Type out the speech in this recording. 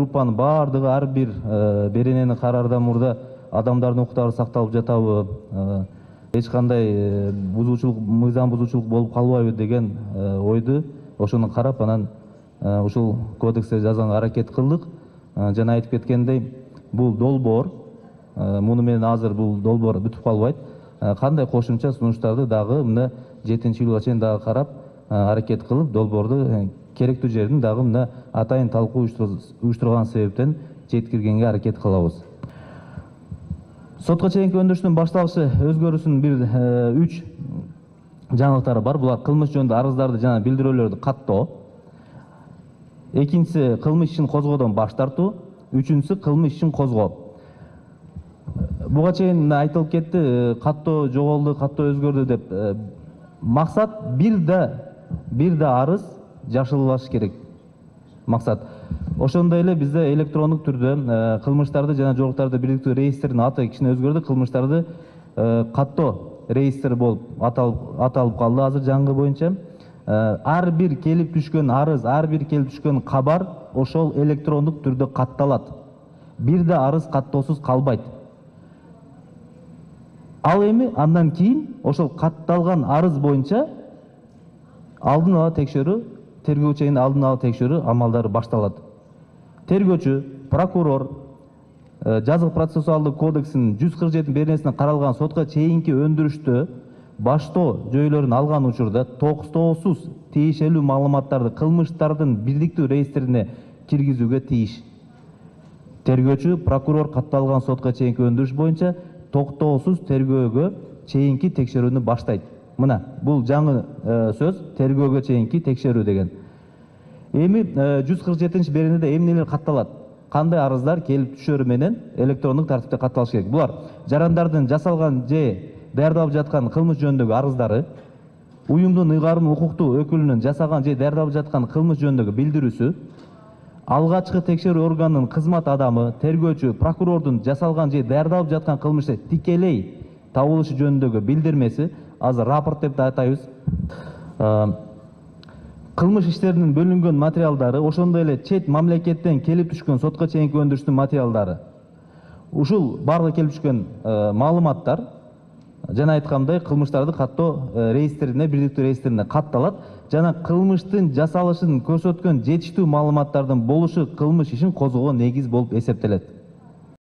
группанын баардыгы ар бир беренени караардан мурда адамдардын укуктары сакталып жатабы, эч кандай бузуучулук, мыйзам бузуучулук болуп калбайбы деген ойду ошону карап анан ушул кодексте жазганга аракет кылдык. Жана айтып кеткендей, бул долбоор, муну менен азыр бул долбоор бүтүп калбайт. Кандай кошумча сунуштарды дагы мына 7-июлга чейин дагы карап, аракет кылып, долбоорду керектүү жерин дагы мына атайын талкуу уюштурган себептен жеткиргенге аракет кылабыз. Сотко чейинки өндүрүштүн башталышы өзгөрүүсүнүн бир 3 жаңылыктары бар. Булар кылмыш жөнүндө арыздарды жана билдирүүлөрдү каттоо. Экинчиси кылмыш ишин козгоодон баш тартуу, үчүнчүсү кылмыш ишин козгоо. Буга чейин айтылып кетти, каттоо жоголду, каттоо өзгөрдү деп. Максат бир да арыз жашылбаш керек. Максат. Ошондой эле бизде электрондук түрдө кылмыштарды жана жоруктарды бириктирүү реестринин аты кичине өзгөрдү. Кылмыштарды каттоо реестри болуп аталып калды азыр жаңы боюнча. Ар бир келип түшкөн арыз, ар бир келип түшкөн кабар ошол электрондук түрдө катталат. Бир да арыз каттоосуз калбайт. Ал эми андан кийин ошол катталган арыз боюнча алдын ала текшерүү, тергөө чейин алдын ала текшерүү амалдары башталат. Тергөөчү, прокурор жазык процессуалдык кодексинин 147 беренесине каралган сотко чейинки өндүрүштө баштоо жөйлөрүн алган учурда токстоосуз тиешелүү маалыматтарды кылмыштардын бирдиктүү реестрине киргизүүгө тийиш. Тергөөчү, прокурор катталган сотко чейинки өндүрүш боюнча токтоосуз тергөөгө чейинки текшерүүнү баштайт. Мына, бул жаңы сөз тергөөгө чейинки текшерүү деген. Эми 147 беренеде эмнелер катталат? Кандай арыздар келип түшөрү менен электрондук тартипте катталыш керек? Булар жарандардын жасалган же даярдалып жаткан кылмыш жөнүндөгү арыздары, уюмдун ыйгарым укуктуу өкүлүнүн жасаган же даярдалып жаткан кылмыш жөнүндөгү билдирүүсү, алгачкы текшерүү органынын кызмат адамы, тергөөчү, прокурордун жасалган же даярдалып жаткан кылмышты тикелей табылышы жөнүндөгү билдирмеси, азыр рапорт деп да атайбыз. Кылмыш иштеринин бөлүнгөн материалдары, ошондой эле чет мамлекеттен келип түшкөн сотко чейинки өндүрүштүн материалдары. Ушул барлык келип түшкөн маалыматтар жана айткандай кылмыштарды каттоо реестрине, бирдиктүү реестрине катталат жана кылмыштын жасалышын көрсөткөн жетиштүү маалыматтардын болушу кылмыш ишин козгоого негиз болуп эсептелет.